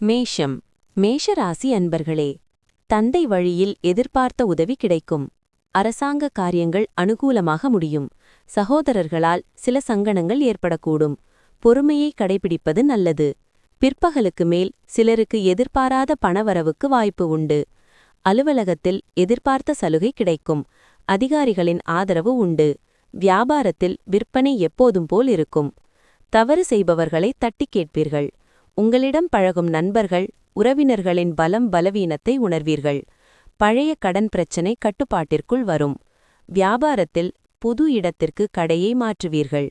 மேஷம் மேஷராசி அன்பர்களே, தந்தை வழியில் எதிர்பார்த்த உதவி கிடைக்கும். அரசாங்க காரியங்கள் அனுகூலமாக முடியும். சகோதரர்களால் சில சங்கடங்கள் ஏற்படக்கூடும். பொறுமையை கடைபிடிப்பது நல்லது. பிற்பகலுக்கு மேல் சிலருக்கு எதிர்பாராத பணவரவுக்கு வாய்ப்பு உண்டு. அலுவலகத்தில் எதிர்பார்த்த சலுகை கிடைக்கும். அதிகாரிகளின் ஆதரவு உண்டு. வியாபாரத்தில் விற்பனை எப்போதும் போல் இருக்கும். தவறு செய்பவர்களை தட்டிக் கேட்பீர்கள். உங்களிடம் பழகும் நண்பர்கள், உறவினர்களின் பலவீனத்தை உணர்வீர்கள். பழைய கடன் பிரச்சினை கட்டுப்பாட்டிற்குள் வரும். வியாபாரத்தில் புது இடத்திற்கு கடையை மாற்றுவீர்கள்.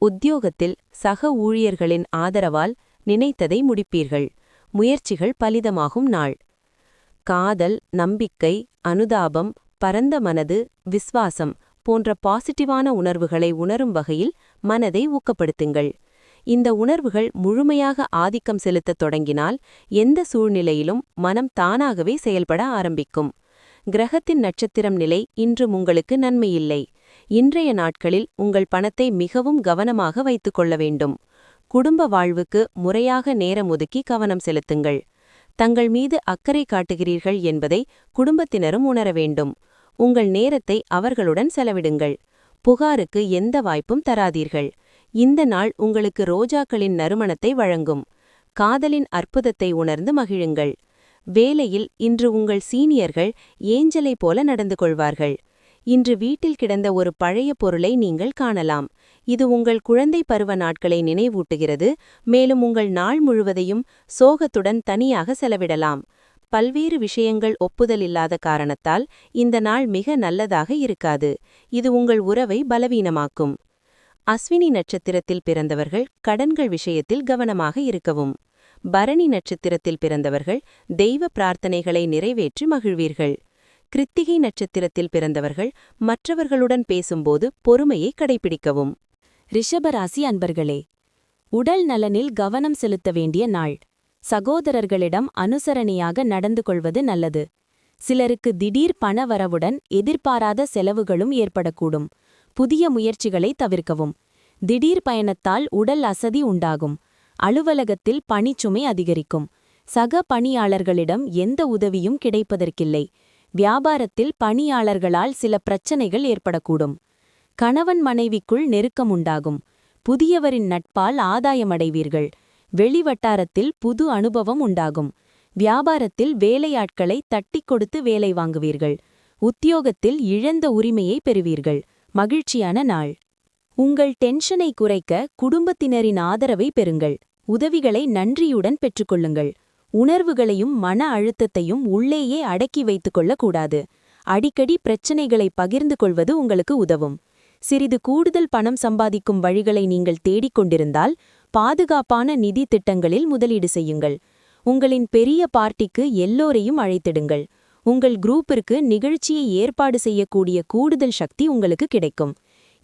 உத்தியோகத்தில் சக ஊழியர்களின் ஆதரவால் நினைத்ததை முடிப்பீர்கள். முயற்சிகள் பலிதமாகும் நாள். காதல், நம்பிக்கை, அனுதாபம், பரந்த மனது, விஸ்வாசம் போன்ற பாசிட்டிவான உணர்வுகளை உணரும் வகையில் மனதை ஊக்கப்படுத்துங்கள். இந்த உணர்வுகள் முழுமையாக ஆதிக்கம் செலுத்தத் தொடங்கினால் எந்த சூழ்நிலையிலும் மனம் தானாகவே செயல்பட ஆரம்பிக்கும். கிரகத்தின் நட்சத்திரம் நிலை இன்றும் உங்களுக்கு நன்மையில்லை. இன்றைய நாட்களில் உங்கள் பணத்தை மிகவும் கவனமாக வைத்துக் கொள்ள வேண்டும். குடும்ப வாழ்வுக்கு முறையாக நேரம் ஒதுக்கி கவனம் செலுத்துங்கள். தங்கள் மீது அக்கறை காட்டுகிறீர்கள் என்பதை குடும்பத்தினரும் உணர வேண்டும். உங்கள் நேரத்தை அவர்களுடன் செலவிடுங்கள். புகாருக்கு எந்த வாய்ப்பும் தராதீர்கள். இந்த நாள் உங்களுக்கு ரோஜாக்களின் நறுமணத்தை வழங்கும். காதலின் அற்புதத்தை உணர்ந்து மகிழுங்கள். வேலையில் இன்று உங்கள் சீனியர்கள் ஏஞ்சலை போல நடந்து கொள்வார்கள். இன்று வீட்டில் கிடந்த ஒரு பழைய பொருளை நீங்கள் காணலாம். இது உங்கள் குழந்தை பருவ நாட்களை நினைவூட்டுகிறது. மேலும் உங்கள் நாள் முழுவதையும் சோகத்துடன் தனியாக செலவிடலாம். பல்வேறு விஷயங்கள் ஒப்புதல் இல்லாத காரணத்தால் இந்த நாள் மிக நல்லதாக இருக்காது. இது உங்கள் உறவை பலவீனமாக்கும். அஸ்வினி நட்சத்திரத்தில் பிறந்தவர்கள் கடன்கள் விஷயத்தில் கவனமாக இருக்கவும். பரணி நட்சத்திரத்தில் பிறந்தவர்கள் தெய்வ பிரார்த்தனைகளை நிறைவேற்றி மகிழ்வீர்கள். கிருத்திகை நட்சத்திரத்தில் பிறந்தவர்கள் மற்றவர்களுடன் பேசும்போது பொறுமையை கடைபிடிக்கவும். ரிஷபராசி அன்பர்களே, உடல் நலனில் கவனம் செலுத்த வேண்டிய நாள். சகோதரர்களிடம் அனுசரணையாக நடந்து கொள்வது நல்லது. சிலருக்கு திடீர் பணவரவுடன் எதிர்பாராத செலவுகளும் ஏற்படக்கூடும். புதிய முயற்சிகளை தவிர்க்கவும். திடீர் பயணத்தால் உடல் அசதி உண்டாகும். அலுவலகத்தில் பணிச்சுமை அதிகரிக்கும். சக பணியாளர்களிடம் எந்த உதவியும் கிடைப்பதற்கில்லை. வியாபாரத்தில் பணியாளர்களால் சில பிரச்சனைகள் ஏற்படக்கூடும். கணவன் மனைவிக்குள் நெருக்கம் உண்டாகும். புதியவரின் நட்பால் ஆதாயமடைவீர்கள். வெளிவட்டாரத்தில் புது அனுபவம் உண்டாகும். வியாபாரத்தில் வேலையாட்களை தட்டிக் கொடுத்து வேலை வாங்குவீர்கள். உத்தியோகத்தில் இழந்த உரிமையை பெறுவீர்கள். மகிழ்ச்சியான நாள். உங்கள் டென்ஷனை குறைக்க குடும்பத்தினரின் ஆதரவை பெறுங்கள். உதவிகளை நன்றியுடன் பெற்றுக்கொள்ளுங்கள். உணர்வுகளையும் மன அழுத்தத்தையும் உள்ளேயே அடக்கி வைத்துக் கொள்ளக்கூடாது. அடிக்கடி பிரச்சினைகளை பகிர்ந்து கொள்வது உங்களுக்கு உதவும். சிறிது கூடுதல் பணம் சம்பாதிக்கும் வழிகளை நீங்கள் தேடிக்கொண்டிருந்தால் பாதுகாப்பான நிதி திட்டங்களில் முதலீடு செய்யுங்கள். உங்களின் பெரிய பார்ட்டிக்கு எல்லோரையும் அழைத்திடுங்கள். உங்கள் குரூப்பிற்கு நிகழ்ச்சியை ஏற்பாடு செய்யக்கூடிய கூடுதல் சக்தி உங்களுக்கு கிடைக்கும்.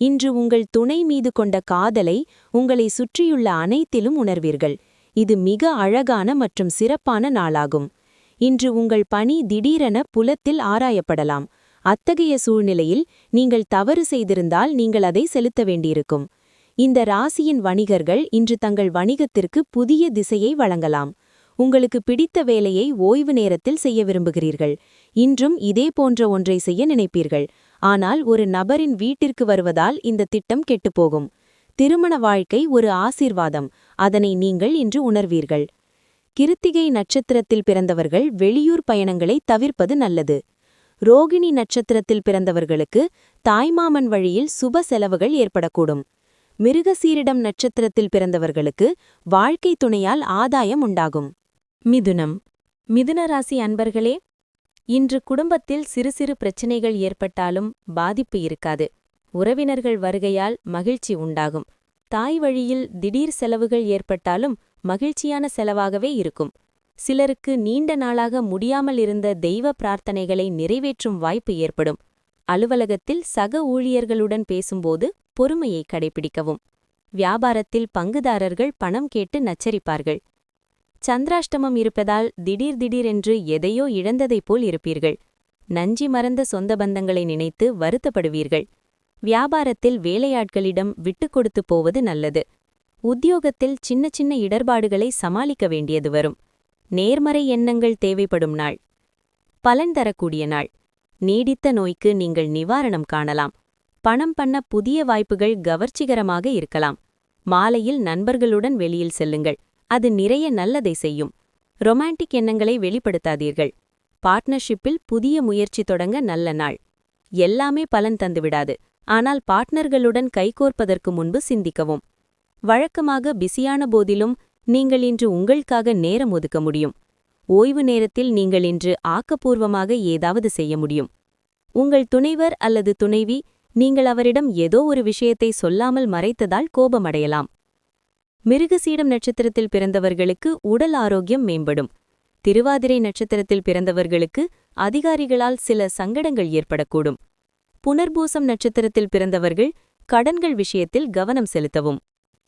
இன்று உங்கள் துணை மீது கொண்ட காதலை உங்களை சுற்றியுள்ள அனைத்திலும் உணர்வீர்கள். இது மிக அழகான மற்றும் சிறப்பான நாளாகும். இன்று உங்கள் பணி திடீரென புலத்தில் ஆராயப்படலாம். அத்தகைய சூழ்நிலையில் நீங்கள் தவறு செய்திருந்தால் நீங்கள் அதை செலுத்த வேண்டியிருக்கும். இந்த ராசியின் வணிகர்கள் இன்று தங்கள் வணிகத்திற்கு புதிய திசையை வழங்கலாம். உங்களுக்கு பிடித்த வேலையை ஓய்வு நேரத்தில் செய்ய விரும்புகிறீர்கள். இன்றும் இதே போன்ற ஒன்றை செய்ய நினைப்பீர்கள். ஆனால் ஒரு நபரின் வீட்டிற்கு வருவதால் இந்த திட்டம் கெட்டுப்போகும். திருமண வாழ்க்கை ஒரு ஆசீர்வாதம். அதனை நீங்கள் இன்று உணர்வீர்கள். கிருத்திகை நட்சத்திரத்தில் பிறந்தவர்கள் வெளியூர் பயணங்களை தவிர்ப்பது நல்லது. ரோகிணி நட்சத்திரத்தில் பிறந்தவர்களுக்கு தாய்மாமன் வழியில் சுப செலவுகள் ஏற்படக்கூடும். மிருகசீரிடம் நட்சத்திரத்தில் பிறந்தவர்களுக்கு வாழ்க்கை துணையால் ஆதாயம் உண்டாகும். மிதுனம் மிதுனராசி அன்பர்களே, இன்று குடும்பத்தில் சிறு சிறு பிரச்சினைகள் ஏற்பட்டாலும் பாதிப்பு இருக்காது. உறவினர்கள் வருகையால் மகிழ்ச்சி உண்டாகும். தாய் வழியில் திடீர் செலவுகள் ஏற்பட்டாலும் மகிழ்ச்சியான செலவாகவே இருக்கும். சிலருக்கு நீண்ட நாளாக முடியாமல் இருந்த தெய்வ பிரார்த்தனைகளை நிறைவேற்றும் வாய்ப்பு ஏற்படும். அலுவலகத்தில் சக ஊழியர்களுடன் பேசும்போது பொறுமையை கடைபிடிக்கவும். வியாபாரத்தில் பங்குதாரர்கள் பணம் கேட்டு நச்சரிப்பார்கள். சந்திராஷ்டமம் இருப்பதால் திடீரென்று எதையோ இழந்ததைப் போல் இருப்பீர்கள். நஞ்சி மறந்த சொந்த பந்தங்களை நினைத்து வருத்தப்படுவீர்கள். வியாபாரத்தில் வேலையாட்களிடம் விட்டுக் கொடுத்து போவது நல்லது. உத்தியோகத்தில் சின்ன சின்ன இடர்பாடுகளை சமாளிக்க வேண்டியது வரும். நேர்மறை எண்ணங்கள் தேவைப்படும் நாள். பலன் தரக்கூடிய நாள். நீடித்த நோய்க்கு நீங்கள் நிவாரணம் காணலாம். பணம் பண்ண புதிய வாய்ப்புகள் கவர்ச்சிகரமாக இருக்கலாம். மாலையில் நண்பர்களுடன் வெளியில் செல்லுங்கள். அது நிறைய நல்லதை செய்யும். ரொமான்டிக் எண்ணங்களை வெளிப்படுத்தாதீர்கள். பார்ட்னர்ஷிப்பில் புதிய முயற்சி தொடங்க நல்ல நாள். எல்லாமே பலன் தந்துவிடாது. ஆனால் பார்ட்னர்களுடன் கைகோர்ப்பதற்கு முன்பு சிந்திக்கவும். வழக்கமாக பிஸியான போதிலும் நீங்கள் இன்று உங்களுக்காக நேரம் ஒதுக்க முடியும். ஓய்வு நேரத்தில் நீங்கள் இன்று ஆக்கப்பூர்வமாக ஏதாவது செய்ய முடியும். உங்கள் துணைவர் அல்லது துணைவி நீங்கள் அவரிடம் ஏதோ ஒரு விஷயத்தை சொல்லாமல் மறைத்ததால் கோபமடையலாம். மிருகசீடம் நட்சத்திரத்தில் பிறந்தவர்களுக்கு உடல் ஆரோக்கியம் மேம்படும். திருவாதிரை நட்சத்திரத்தில் பிறந்தவர்களுக்கு அதிகாரிகளால் சில சங்கடங்கள் ஏற்படக்கூடும். புனர்பூசம் நட்சத்திரத்தில் பிறந்தவர்கள் கடன்கள் விஷயத்தில் கவனம் செலுத்தவும்.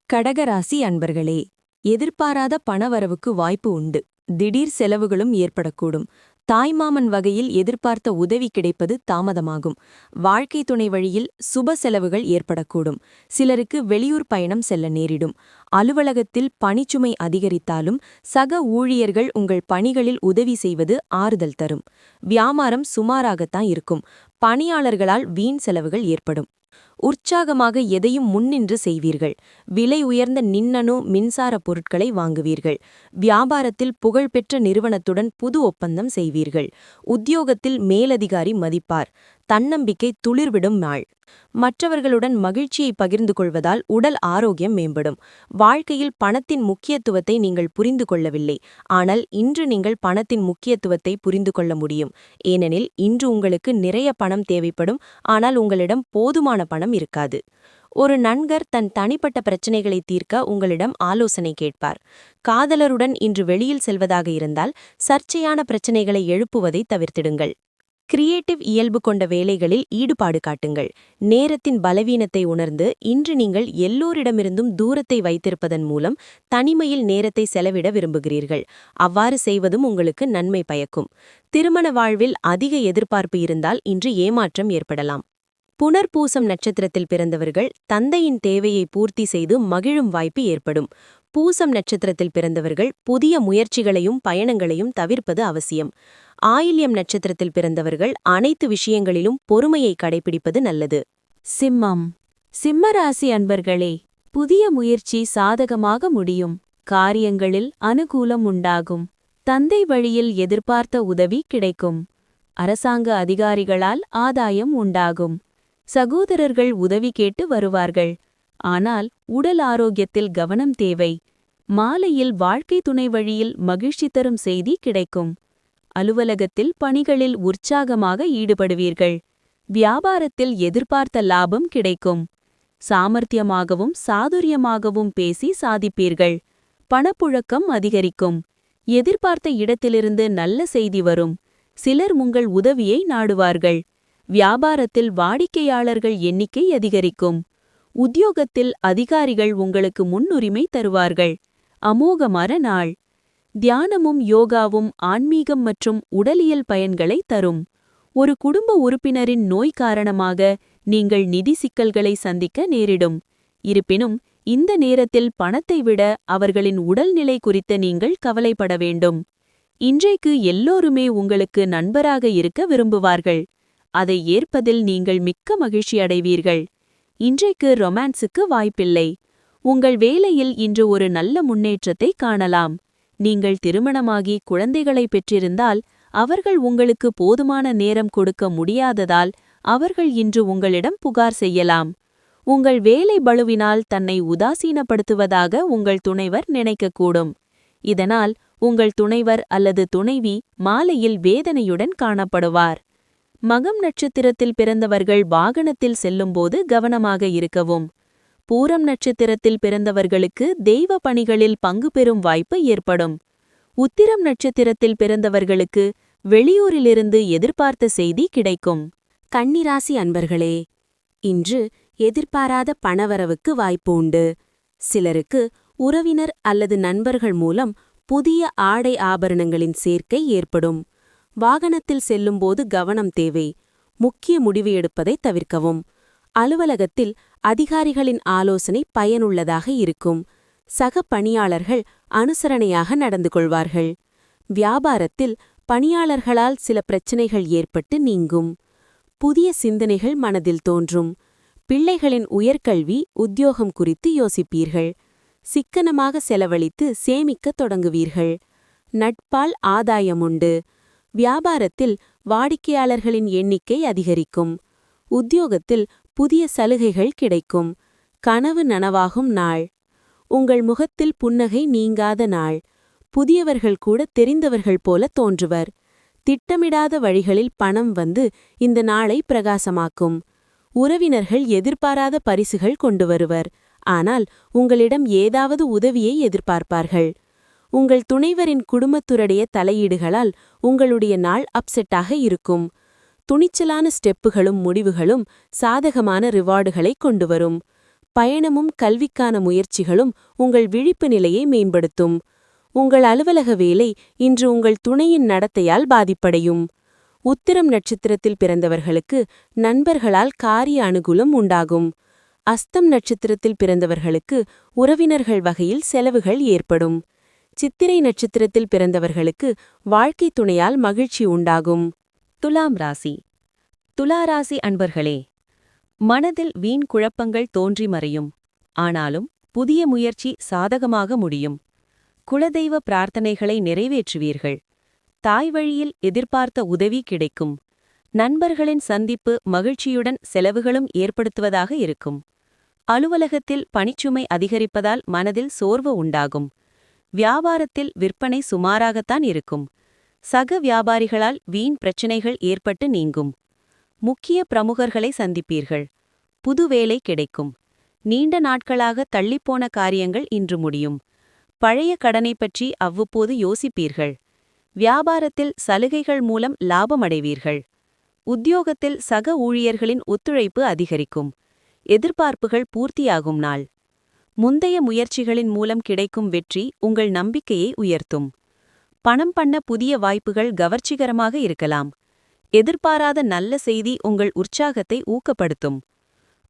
கடகராசி அன்பர்களே, எதிர்பாராத பணவரவுக்கு வாய்ப்பு உண்டு. திடீர் செலவுகளும் ஏற்படக்கூடும். தாய்மாமன் வகையில் எதிர்பார்த்த உதவி கிடைப்பது தாமதமாகும். வாழ்க்கை துணை வழியில் சுப செலவுகள் ஏற்படக்கூடும். சிலருக்கு வெளியூர் பயணம் செல்ல நேரிடும். அலுவலகத்தில் பணிச்சுமை அதிகரித்தாலும் சக ஊழியர்கள் உங்கள் பணிகளில் உதவி செய்வது ஆறுதல் தரும். வியாபாரம் சுமாராகத்தான் இருக்கும். பணியாளர்களால் வீண் செலவுகள் ஏற்படும். உற்சாகமாக எதையும் முன்னின்று செய்வீர்கள். விலை உயர்ந்த மின்னணு மின்சார பொருட்களை வாங்குவீர்கள். வியாபாரத்தில் புகழ்பெற்ற நிறுவனத்துடன் புது ஒப்பந்தம் செய்வீர்கள். உத்தியோகத்தில் மேலதிகாரி மதிப்பார். தன்னம்பிக்கை துளிர்விடும் நாள். மற்றவர்களுடன் மகிழ்ச்சியை பகிர்ந்து கொள்வதால் உடல் ஆரோக்கியம் மேம்படும். வாழ்க்கையில் பணத்தின் முக்கியத்துவத்தை நீங்கள் புரிந்து கொள்ளவில்லை. ஆனால் இன்று நீங்கள் பணத்தின் முக்கியத்துவத்தை புரிந்து கொள்ள முடியும். ஏனெனில் இன்று உங்களுக்கு நிறைய பணம் தேவைப்படும். ஆனால் உங்களிடம் போதுமான பணம் இருக்காது. ஒரு நண்பர் தன் தனிப்பட்ட பிரச்சினைகளை தீர்க்க உங்களிடம் ஆலோசனை கேட்பார். காதலருடன் இன்று வெளியில் செல்வதாக இருந்தால் சர்ச்சையான பிரச்சினைகளை எழுப்புவதை தவிர்த்திடுங்கள். கிரியேட்டிவ் இயல்பு கொண்ட வேலைகளில் ஈடுபாடு காட்டுங்கள். நேரத்தின் பலவீனத்தை உணர்ந்து இன்று நீங்கள் எல்லோரிடமிருந்தும் தூரத்தை வைத்திருப்பதன் மூலம் தனிமையில் நேரத்தை செலவிட விரும்புகிறீர்கள். அவ்வாறு செய்வதும் உங்களுக்கு நன்மை பயக்கும். திருமண வாழ்வில் அதிக எதிர்பார்ப்பு இருந்தால் இன்று ஏமாற்றம் ஏற்படலாம். புனர்பூசம் நட்சத்திரத்தில் பிறந்தவர்கள் தந்தையின் தேவையை பூர்த்தி செய்து மகிழும் வாய்ப்பு ஏற்படும். பூசம் நட்சத்திரத்தில் பிறந்தவர்கள் புதிய முயற்சிகளையும் பயணங்களையும் தவிர்ப்பது அவசியம். ஆயில்யம் நட்சத்திரத்தில் பிறந்தவர்கள் அனைத்து விஷயங்களிலும் பொறுமையை கடைபிடிப்பது நல்லது. சிம்மம். சிம்மராசி அன்பர்களே, புதிய முயற்சி சாதகமாக முடியும். காரியங்களில் அனுகூலம் உண்டாகும். தந்தை வழியில் எதிர்பார்த்த உதவி கிடைக்கும். அரசாங்க அதிகாரிகளால் ஆதாயம் உண்டாகும். சகோதரர்கள் உதவி கேட்டு வருவார்கள். ஆனால் உடல் ஆரோக்கியத்தில் கவனம் தேவை. மாலையில் வாழ்க்கை துணை வழியில் மகிழ்ச்சி தரும் செய்தி கிடைக்கும். அலுவலகத்தில் பணிகளில் உற்சாகமாக ஈடுபடுவீர்கள். வியாபாரத்தில் எதிர்பார்த்த லாபம் கிடைக்கும். சாமர்த்தியமாகவும் சாதுரியமாகவும் பேசி சாதிப்பீர்கள். பணப்புழக்கம் அதிகரிக்கும். எதிர்பார்த்த இடத்திலிருந்து நல்ல செய்தி வரும். சிலர் உங்கள் உதவியை நாடுவார்கள். வியாபாரத்தில் வாடிக்கையாளர்கள் எண்ணிக்கை அதிகரிக்கும். உத்தியோகத்தில் அதிகாரிகள் உங்களுக்கு முன்னுரிமை தருவார்கள். அமோகமான நாள். தியானமும் யோகாவும் ஆன்மீகம் மற்றும் உடலியல் பயன்களை தரும். ஒரு குடும்ப உறுப்பினரின் நோய் காரணமாக நீங்கள் நிதி சிக்கல்களை சந்திக்க நேரிடும். இருப்பினும் இந்த நேரத்தில் பணத்தை விட அவர்களின் உடல்நிலை குறித்து நீங்கள் கவலைப்பட வேண்டும். இன்றைக்கு எல்லோருமே உங்களுக்கு நண்பராக இருக்க விரும்புவார்கள். அதை ஏற்பதில் நீங்கள் மிக்க மகிழ்ச்சி அடைவீர்கள். இன்றைக்கு ரொமான்ஸுக்கு வாய்ப்பில்லை. உங்கள் வேலையில் இன்று ஒரு நல்ல முன்னேற்றத்தை காணலாம். நீங்கள் திருமணமாகி குழந்தைகளை பெற்றிருந்தால் அவர்கள் உங்களுக்கு போதுமான நேரம் கொடுக்க முடியாததால் அவர்கள் இன்று உங்களிடம் புகார் செய்யலாம். உங்கள் வேலை பளுவினால் தன்னை உதாசீனப்படுத்துவதாக உங்கள் துணைவர் நினைக்கக்கூடும். இதனால் உங்கள் துணைவர் அல்லது துணைவி மாலையில் வேதனையுடன் காணப்படுவார். மகம் நட்சத்திரத்தில் பிறந்தவர்கள் வாகனத்தில் செல்லும்போது கவனமாக இருக்கவும். பூரம் நட்சத்திரத்தில் பிறந்தவர்களுக்கு தெய்வ பணிகளில் பங்கு பெறும் வாய்ப்பு ஏற்படும். உத்திரம் நட்சத்திரத்தில் பிறந்தவர்களுக்கு வெளியூரிலிருந்து எதிர்பார்த்த செய்தி கிடைக்கும். கன்னிராசி அன்பர்களே, இன்று எதிர்பாராத பணவரவுக்கு வாய்ப்பு உண்டு. சிலருக்கு உறவினர் அல்லது நண்பர்கள் மூலம் புதிய ஆடை ஆபரணங்களின் சேர்க்கை ஏற்படும். வாகனத்தில் செல்லும்போது கவனம் தேவை. முக்கிய முடிவு எடுப்பதை தவிர்க்கவும். அலுவலகத்தில் அதிகாரிகளின் ஆலோசனை பயனுள்ளதாக இருக்கும். சக பணியாளர்கள் அனுசரணையாக நடந்து கொள்வார்கள். வியாபாரத்தில் பணியாளர்களால் சில பிரச்சனைகள் ஏற்பட்டு நீங்கும். புதிய சிந்தனைகள் மனதில் தோன்றும். பிள்ளைகளின் உயர்கல்வி, உத்தியோகம் குறித்து யோசிப்பீர்கள். சிக்கனமாக செலவழித்து சேமிக்கத் தொடங்குவீர்கள். நட்பால் ஆதாயமுண்டு. வியாபாரத்தில் வாடிக்கையாளர்களின் எண்ணிக்கை அதிகரிக்கும். உத்தியோகத்தில் புதிய சலுகைகள் கிடைக்கும். கனவு நனவாகும் நாள். உங்கள் முகத்தில் புன்னகை நீங்காத நாள். புதியவர்கள் கூட தெரிந்தவர்கள் போல தோன்றுவர். திட்டமிடாத வழிகளில் பணம் வந்து இந்த நாளை பிரகாசமாக்கும். உறவினர்கள் எதிர்பாராத பரிசுகள் கொண்டு வருவர். ஆனால் உங்களிடம் ஏதாவது உதவியை எதிர்பார்ப்பார்கள். உங்கள் துணைவரின் குடும்பத்துடைய தலையீடுகளால் உங்களுடைய நாள் அப்செட்டாக இருக்கும். துணிச்சலான ஸ்டெப்புகளும் முடிவுகளும் சாதகமான ரிவார்டுகளை கொண்டுவரும். பயணமும் கல்விக்கான முயற்சிகளும் உங்கள் விழிப்பு நிலையை மேம்படுத்தும். உங்கள் அலுவலக வேலை இன்று உங்கள் துணையின் நடத்தையால் பாதிப்படையும். உத்திரம் நட்சத்திரத்தில் பிறந்தவர்களுக்கு நண்பர்களால் காரிய அனுகூலம் உண்டாகும். அஸ்தம் நட்சத்திரத்தில் பிறந்தவர்களுக்கு உறவினர்கள் வகையில் செலவுகள் ஏற்படும். சித்திரை நட்சத்திரத்தில் பிறந்தவர்களுக்கு வாழ்க்கை துணையால் மகிழ்ச்சி உண்டாகும். துலாம் ராசி. துலா ராசி அன்பர்களே, மனதில் வீண் குழப்பங்கள் தோன்றி மறையும். ஆனாலும் புதிய முயற்சி சாதகமாக முடியும். குலதெய்வ பிரார்த்தனைகளை நிறைவேற்றுவீர்கள். தாய் வழியில் எதிர்பார்த்த உதவி கிடைக்கும். நண்பர்களின் சந்திப்பு மகிழ்ச்சியுடன் செலவுகளும் ஏற்படுத்துவதாக இருக்கும். அலுவலகத்தில் பணிச்சுமை அதிகரிப்பதால் மனதில் சோர்வு உண்டாகும். வியாபாரத்தில் விற்பனை சுமாராகத்தான் இருக்கும். சக வியாபாரிகளால் வீண் பிரச்சினைகள் ஏற்பட்டு நீங்கும். முக்கிய பிரமுகர்களை சந்திப்பீர்கள். புது வேலை கிடைக்கும். நீண்ட நாட்களாக தள்ளிப்போன காரியங்கள் இன்று முடியும். பழைய கடனை பற்றி அவ்வப்போது யோசிப்பீர்கள். வியாபாரத்தில் சலுகைகள் மூலம் லாபமடைவீர்கள். உத்தியோகத்தில் சக ஊழியர்களின் ஒத்துழைப்பு அதிகரிக்கும். எதிர்பார்ப்புகள் பூர்த்தியாகும் நாள். முந்தைய முயற்சிகளின் மூலம் கிடைக்கும் வெற்றி உங்கள் நம்பிக்கையை உயர்த்தும். பணம் பண்ண புதிய வாய்ப்புகள் கவர்ச்சிகரமாக இருக்கலாம். எதிர்பாராத நல்ல செய்தி உங்கள் உற்சாகத்தை ஊக்கப்படுத்தும்.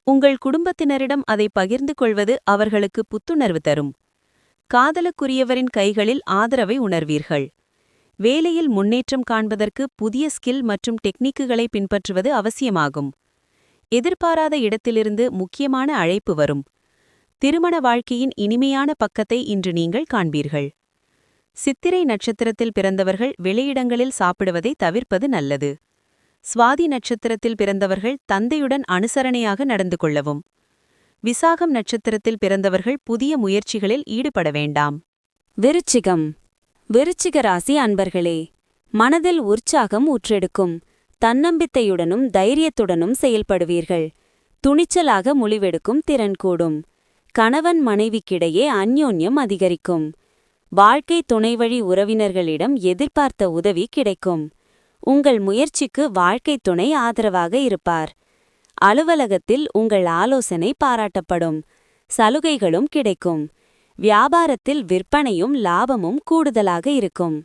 உங்கள் குடும்பத்தினரிடம் அதை பகிர்ந்து கொள்வது அவர்களுக்கு புத்துணர்வு தரும். காதலுக்குரியவரின் கைகளில் ஆதரவை உணர்வீர்கள். வேலையில் முன்னேற்றம் காண்பதற்கு புதிய ஸ்கில் மற்றும் டெக்னிக்குகளை பின்பற்றுவது அவசியமாகும். எதிர்பாராத இடத்திலிருந்து முக்கியமான அழைப்பு வரும். திருமண வாழ்க்கையின் இனிமையான பக்கத்தை இன்று நீங்கள் காண்பீர்கள். சித்திரை நட்சத்திரத்தில் பிறந்தவர்கள் வெளியிடங்களில் சாப்பிடுவதை தவிர்ப்பது நல்லது. சுவாதி நட்சத்திரத்தில் பிறந்தவர்கள் தந்தையுடன் அனுசரணையாக நடந்து கொள்ளவும். விசாகம் நட்சத்திரத்தில் பிறந்தவர்கள் புதிய முயற்சிகளில் ஈடுபட வேண்டாம். விருச்சிகம். விருச்சிக ராசி அன்பர்களே, மனதில் உற்சாகம் ஊற்றெடுக்கும். தன்னம்பிக்கையுடனும் தைரியத்துடனும் செயல்படுவீர்கள். துணிச்சலாக முடிவெடுக்கும் திறன் கூடும். கணவன் மனைவிக்கிடையே அந்யோன்யம் அதிகரிக்கும். வாழ்க்கை துணைவழி உறவினர்களிடம் எதிர்பார்த்த உதவி கிடைக்கும். உங்கள் முயற்சிக்கு வாழ்க்கை துணை ஆதரவாக இருப்பார். அலுவலகத்தில் உங்கள் ஆலோசனை பாராட்டப்படும். சலுகைகளும் கிடைக்கும். வியாபாரத்தில் விற்பனையும் லாபமும் கூடுதலாக இருக்கும்.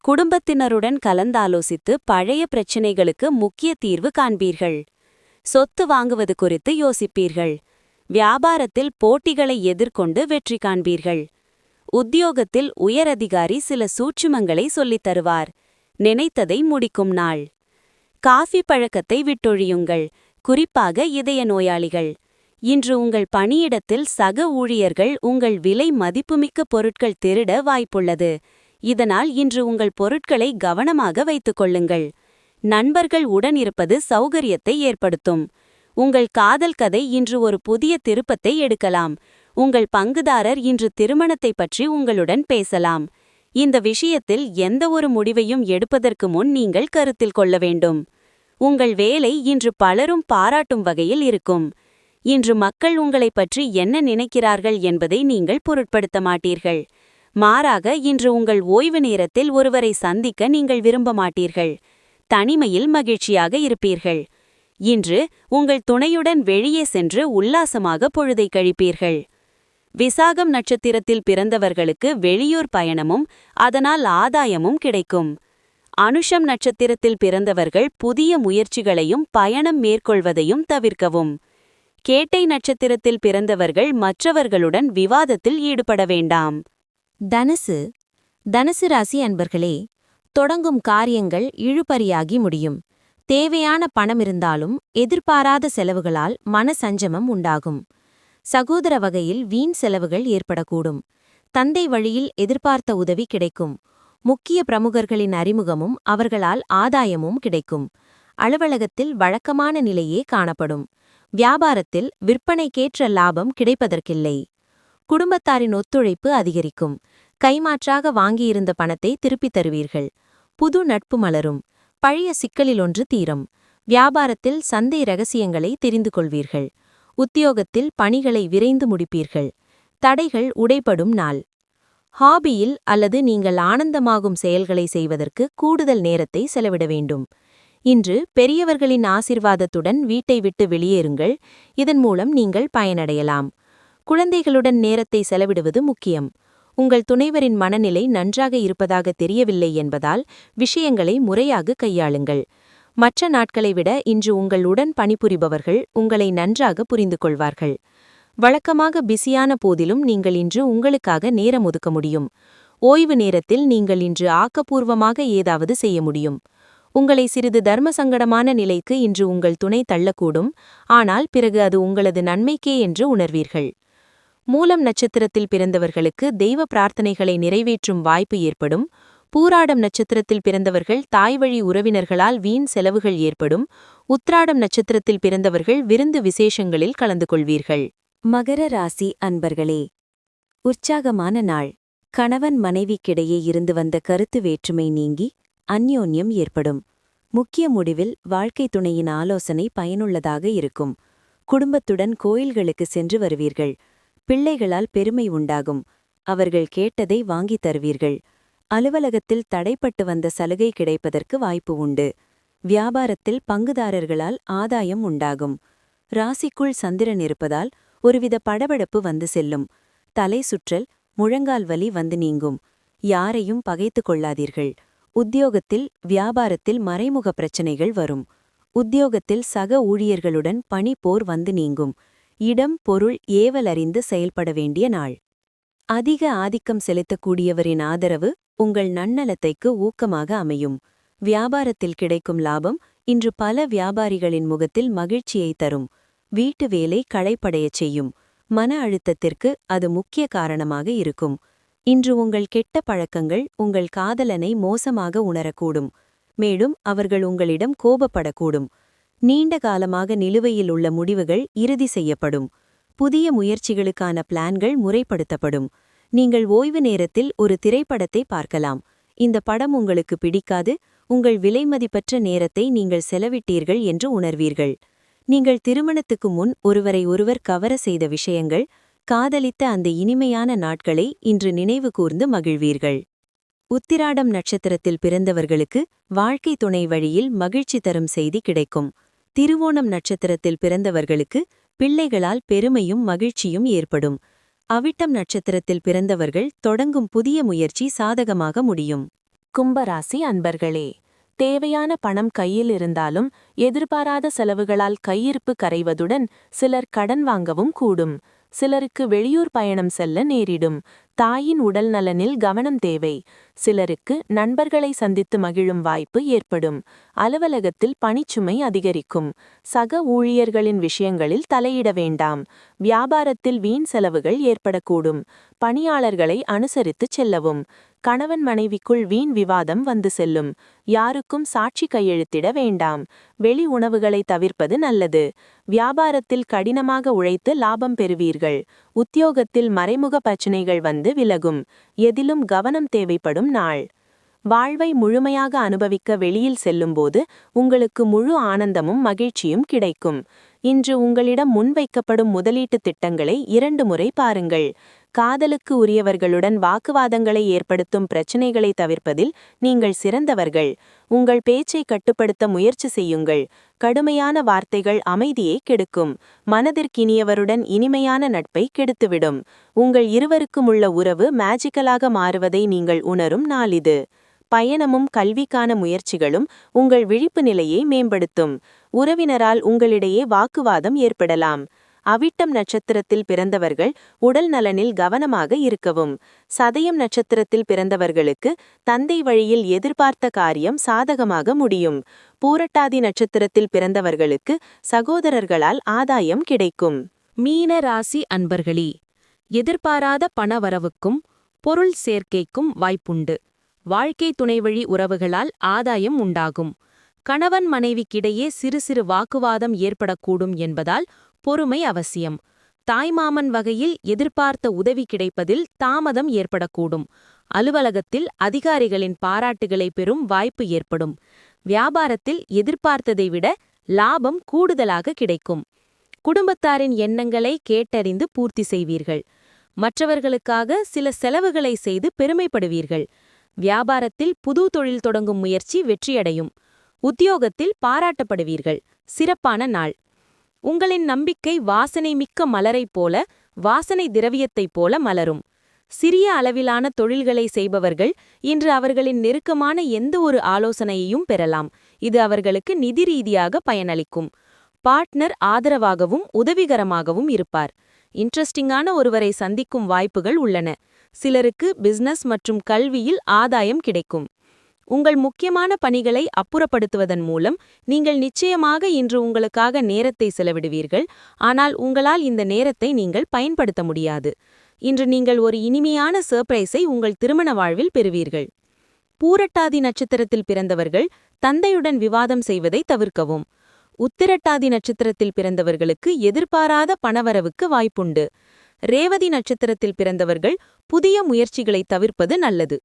குடும்பத்தினருடன் கலந்தாலோசித்து பழைய பிரச்சினைகளுக்கு முக்கிய தீர்வு காண்பீர்கள். சொத்து வாங்குவது குறித்து யோசிப்பீர்கள். வியாபாரத்தில் போட்டிகளை எதிர்கொண்டு வெற்றி காண்பீர்கள். உத்தியோகத்தில் உயரதிகாரி சில சூட்சுமங்களை சொல்லித் தருவார். நினைத்ததை முடிக்கும் நாள். காஃபி பழக்கத்தை விட்டொழியுங்கள், குறிப்பாக இதய நோயாளிகள். இன்று உங்கள் பணியிடத்தில் சக ஊழியர்கள் உங்கள் விலை மதிப்புமிக்க பொருட்கள் திருட வாய்ப்புள்ளது. இதனால் இன்று உங்கள் பொருட்களை கவனமாக வைத்துக் கொள்ளுங்கள். நண்பர்கள் உடன் இருப்பது சௌகரியத்தை ஏற்படுத்தும். உங்கள் காதல் கதை இன்று ஒரு புதிய திருப்பத்தை எடுக்கலாம். உங்கள் பங்குதாரர் இன்று திருமணத்தை பற்றி உங்களுடன் பேசலாம். இந்த விஷயத்தில் எந்த ஒரு முடிவையும் எடுப்பதற்கு முன் நீங்கள் கருத்தில் கொள்ள வேண்டும். உங்கள் வேலை இன்று பலரும் பாராட்டும் வகையில் இருக்கும். இன்று மக்கள் உங்களைப் பற்றி என்ன நினைக்கிறார்கள் என்பதை நீங்கள் பொருட்படுத்த மாட்டீர்கள். மாறாக இன்று உங்கள் ஓய்வு நேரத்தில் ஒருவரை சந்திக்க நீங்கள் விரும்ப மாட்டீர்கள். தனிமையில் மகிழ்ச்சியாக இருப்பீர்கள். இன்று உங்கள் துணையுடன் வெளியே சென்று உல்லாசமாக பொழுதை கழிப்பீர்கள். விசாகம் நட்சத்திரத்தில் பிறந்தவர்களுக்கு வெளியூர் பயணமும் அதனால் ஆதாயமும் கிடைக்கும். அனுஷம் நட்சத்திரத்தில் பிறந்தவர்கள் புதிய முயற்சிகளையும் பயணம் மேற்கொள்வதையும் தவிர்க்கவும். கேட்டை நட்சத்திரத்தில் பிறந்தவர்கள் மற்றவர்களுடன் விவாதத்தில் ஈடுபட வேண்டாம். தனுசு. தனுசு ராசி அன்பர்களே, தொடங்கும் காரியங்கள் இழுபறியாகி முடியும். தேவையான பணம் இருந்தாலும் எதிர்பாராத செலவுகளால் மனசஞ்சமம் உண்டாகும். சகோதர வகையில் வீண் செலவுகள் ஏற்படக்கூடும். தந்தை வழியில் எதிர்பார்த்த உதவி கிடைக்கும். முக்கிய பிரமுகர்களின் அறிமுகமும் அவர்களால் ஆதாயமும் கிடைக்கும். அலுவலகத்தில் வழக்கமான நிலையே காணப்படும். வியாபாரத்தில் விற்பனைக்கேற்ற லாபம் கிடைப்பதற்கில்லை. குடும்பத்தாரின் ஒத்துழைப்பு அதிகரிக்கும். கைமாற்றாக வாங்கியிருந்த பணத்தை திருப்பித் தருவீர்கள். புது நட்பு மலரும். பழைய சிக்கலிலொன்று தீரும். வியாபாரத்தில் சந்தை ரகசியங்களை தெரிந்து கொள்வீர்கள். உத்தியோகத்தில் பணிகளை விரைந்து முடிப்பீர்கள். தடைகள் உடைபடும் நாள். ஹாபியில் அல்லது நீங்கள் ஆனந்தமாகும் செயல்களை செய்வதற்கு கூடுதல் நேரத்தை செலவிட வேண்டும். இன்று பெரியவர்களின் ஆசிர்வாதத்துடன் வீட்டை விட்டு வெளியேறுங்கள். இதன் மூலம் நீங்கள் பயனடையலாம். குழந்தைகளுடன் நேரத்தை செலவிடுவது முக்கியம். உங்கள் துணைவரின் மனநிலை நன்றாக இருப்பதாக தெரியவில்லை என்பதால் விஷயங்களை முறையாக கையாளுங்கள். மற்ற நாட்களை விட இன்று உங்கள் உடன் பணிபுரிபவர்கள் உங்களை நன்றாக புரிந்து கொள்வார்கள். வழக்கமாக பிஸியான போதிலும் நீங்கள் இன்று உங்களுக்காக நேரம் ஒதுக்க முடியும். ஓய்வு நேரத்தில் நீங்கள் இன்று ஆக்கப்பூர்வமாக ஏதாவது செய்ய முடியும். உங்களை சிறிது தர்மசங்கடமான நிலைக்கு இன்று உங்கள் துணை தள்ளக்கூடும். ஆனால் பிறகு அது உங்களது நன்மைக்கே என்று உணர்வீர்கள். மூலம் நட்சத்திரத்தில் பிறந்தவர்களுக்கு தெய்வ பிரார்த்தனைகளை நிறைவேற்றும் வாய்ப்பு ஏற்படும். பூராடம் நட்சத்திரத்தில் பிறந்தவர்கள் தாய்வழி உறவினர்களால் வீண் செலவுகள் ஏற்படும். உத்ராடம் நட்சத்திரத்தில் பிறந்தவர்கள் விருந்து விசேஷங்களில் கலந்து கொள்வீர்கள். மகர ராசி அன்பர்களே, உற்சாகமான நாள். கணவன் மனைவிக்கிடையே இருந்து வந்த கருத்து வேற்றுமை நீங்கி அந்யோன்யம் ஏற்படும். முக்கிய முடிவில் வாழ்க்கை துணையின் ஆலோசனை பயனுள்ளதாக இருக்கும். குடும்பத்துடன் கோயில்களுக்கு சென்று வருவீர்கள். பிள்ளைகளால் பெருமை உண்டாகும். அவர்கள் கேட்டதை வாங்கித் தருவீர்கள். அலுவலகத்தில் தடைப்பட்டு வந்த சலுகை கிடைப்பதற்கு வாய்ப்பு உண்டு. வியாபாரத்தில் பங்குதாரர்களால் ஆதாயம் உண்டாகும். ராசிக்குள் சந்திரன் இருப்பதால் ஒருவித படபடப்பு வந்து செல்லும். தலை சுற்றல், முழங்கால் வலி வந்து நீங்கும். யாரையும் பகைத்துக் கொள்ளாதீர்கள். உத்தியோகத்தில் வியாபாரத்தில் மறைமுக பிரச்சனைகள் வரும். உத்தியோகத்தில் சக ஊழியர்களுடன் பணி போர் வந்து நீங்கும். இடம் பொருள் ஏவல் அறிந்து செயல்பட வேண்டிய நாள். அதிக ஆதிக்கம் செலுத்தக்கூடியவரின் ஆதரவு உங்கள் நன்னலத்தைக்கு ஊக்கமாக அமையும். வியாபாரத்தில் கிடைக்கும் லாபம் இன்று பல வியாபாரிகளின் முகத்தில் மகிழ்ச்சியை தரும். வீட்டு வேலை களைப்படையச் செய்யும். மன அழுத்தத்திற்கு அது முக்கிய காரணமாக இருக்கும். இன்று உங்கள் கெட்ட பழக்கங்கள் உங்கள் காதலனை மோசமாக உணரக்கூடும். மேலும் அவர்கள் உங்களிடம் கோபப்படக்கூடும். நீண்ட காலமாக நிலுவையில் உள்ள முடிவுகள் இறுதி செய்யப்படும். புதிய முயற்சிகளுக்கான பிளான்கள் முறைப்படுத்தப்படும். நீங்கள் ஓய்வு நேரத்தில் ஒரு திரைப்படத்தை பார்க்கலாம். இந்த படம் உங்களுக்கு பிடிக்காது. உங்கள் விலைமதிப்பற்ற நேரத்தை நீங்கள் செலவிட்டீர்கள் என்று உணர்வீர்கள். நீங்கள் திருமணத்துக்கு முன் ஒருவரை ஒருவர் கவர செய்த விஷயங்கள், காதலித்த அந்த இனிமையான நாட்களை இன்று நினைவு கூர்ந்து மகிழ்வீர்கள். உத்திராடம் நட்சத்திரத்தில் பிறந்தவர்களுக்கு வாழ்க்கை துணை வழியில் மகிழ்ச்சி தரும் செய்தி கிடைக்கும். திருவோணம் நட்சத்திரத்தில் பிறந்தவர்களுக்கு பிள்ளைகளால் பெருமையும் மகிழ்ச்சியும் ஏற்படும். அவிட்டம் நட்சத்திரத்தில் பிறந்தவர்கள் தொடங்கும் புதிய முயற்சி சாதகமாக முடியும். கும்பராசி அன்பர்களே, தேவையான பணம் கையில் இருந்தாலும் எதிர்பாராத செலவுகளால் கையிருப்பு கரைவதுடன் சிலர் கடன் வாங்கவும் கூடும். சிலருக்கு வெளியூர் பயணம் செல்ல நேரிடும். தாயின் உடல் நலனில் கவனம் தேவை. சிலருக்கு நண்பர்களை சந்தித்து மகிழும் வாய்ப்பு ஏற்படும். அலுவலகத்தில் பணிச்சுமை அதிகரிக்கும். சக ஊழியர்களின் விஷயங்களில் தலையிட வேண்டாம். வியாபாரத்தில் வீண் செலவுகள் ஏற்படக்கூடும். பணியாளர்களை அனுசரித்துச் செல்லவும். கணவன் மனைவிக்குள் வீண் விவாதம் வந்து செல்லும். யாருக்கும் சாட்சி கையெழுத்திட வேண்டாம். வெளி உணவுகளை தவிர்ப்பது நல்லது. வியாபாரத்தில் கடினமாக உழைத்து லாபம் பெறுவீர்கள். உத்தியோகத்தில் மறைமுக பிரச்சினைகள் வந்து விலகும். எதிலும் கவனம் தேவைப்படும் நாள். வாழ்வை முழுமையாக அனுபவிக்க வெளியில் செல்லும்போது உங்களுக்கு முழு ஆனந்தமும் மகிழ்ச்சியும் கிடைக்கும். இன்று உங்களிடம் முன்வைக்கப்படும் முதலீட்டுத் திட்டங்களை 2 முறை பாருங்கள். காதலுக்கு உரியவர்களுடன் வாக்குவாதங்களை ஏற்படுத்தும் பிரச்சினைகளை தவிர்ப்பதில் நீங்கள் சிறந்தவர்கள். உங்கள் பேச்சை கட்டுப்படுத்த முயற்சி செய்யுங்கள். கடுமையான வார்த்தைகள் அமைதியை கெடுக்கும். மனதிற்கினியவருடன் இனிமையான நட்பை கெடுத்துவிடும். உங்கள் இருவருக்குமுள்ள உறவு மேஜிக்கலாக மாறுவதை நீங்கள் உணரும் நாளிது. பயணமும் கல்விக்கான முயற்சிகளும் உங்கள் விழிப்பு நிலையை மேம்படுத்தும். உறவினரால் உங்களிடையே வாக்குவாதம் ஏற்படலாம். அவிட்டம் நட்சத்திரத்தில் பிறந்தவர்கள் உடல் நலனில் கவனமாக இருக்கவும். சதயம் நட்சத்திரத்தில் பிறந்தவர்களுக்கு தந்தை வழியில் எதிர்பார்த்த காரியம் சாதகமாக முடியும். பூரட்டாதி நட்சத்திரத்தில் பிறந்தவர்களுக்கு சகோதரர்களால் ஆதாயம் கிடைக்கும். மீன ராசி அன்பர்களே, எதிர்பாராத பணவரவுக்கும் பொருள் சேர்க்கைக்கும் வாய்ப்புண்டு. வாழ்க்கை துணைவழி உறவுகளால் ஆதாயம் உண்டாகும். கணவன் மனைவிக்கிடையே சிறு சிறு வாக்குவாதம் ஏற்படக்கூடும் என்பதால் பொறுமை அவசியம். தாய்மாமன் வகையில் எதிர்பார்த்த உதவி கிடைப்பதில் தாமதம் ஏற்படக்கூடும். அலுவலகத்தில் அதிகாரிகளின் பாராட்டுகளை பெறும் வாய்ப்பு ஏற்படும். வியாபாரத்தில் எதிர்பார்த்ததை விட லாபம் கூடுதலாக கிடைக்கும். குடும்பத்தாரின் எண்ணங்களை கேட்டறிந்து பூர்த்தி செய்வீர்கள். மற்றவர்களுக்காக சில செலவுகளை செய்து பெருமைப்படுவீர்கள். வியாபாரத்தில் புது தொழில் தொடங்கும் முயற்சி வெற்றியடையும். உத்தியோகத்தில் பாராட்டப்படுவீர்கள். சிறப்பான நாள். உங்களின் நம்பிக்கை வாசனை மிக்க மலரைப் போல, வாசனை திரவியத்தைப் போல மலரும். சிறிய அளவிலான தொழில்களை செய்பவர்கள் இன்று அவர்களின் நெருக்கமான எந்த ஒரு ஆலோசனையையும் பெறலாம். இது அவர்களுக்கு நிதி ரீதியாக பயனளிக்கும். பார்ட்னர் ஆதரவாகவும் உதவிகரமாகவும் இருப்பார். இன்ட்ரெஸ்டிங்கான ஒருவரை சந்திக்கும் வாய்ப்புகள் உள்ளன. சிலருக்கு பிசினஸ் மற்றும் கல்வியில் ஆதாயம் கிடைக்கும். உங்கள் முக்கியமான பணிகளை அப்புறப்படுத்துவதன் மூலம் நீங்கள் நிச்சயமாக இன்று உங்களுக்காக நேரத்தை செலவிடுவீர்கள். ஆனால் உங்களால் இந்த நேரத்தை நீங்கள் பயன்படுத்த முடியாது. இன்று நீங்கள் ஒரு இனிமையான சர்ப்ரைஸை உங்கள் திருமண வாழ்வில் பெறுவீர்கள். பூரட்டாதி நட்சத்திரத்தில் பிறந்தவர்கள் தந்தையுடன் விவாதம் செய்வதை தவிர்க்கவும். உத்திரட்டாதி நட்சத்திரத்தில் பிறந்தவர்களுக்கு எதிர்பாராத பணவரவுக்கு வாய்ப்புண்டு. ரேவதி நட்சத்திரத்தில் பிறந்தவர்கள் புதிய முயற்சிகளை தவிர்ப்பது நல்லது.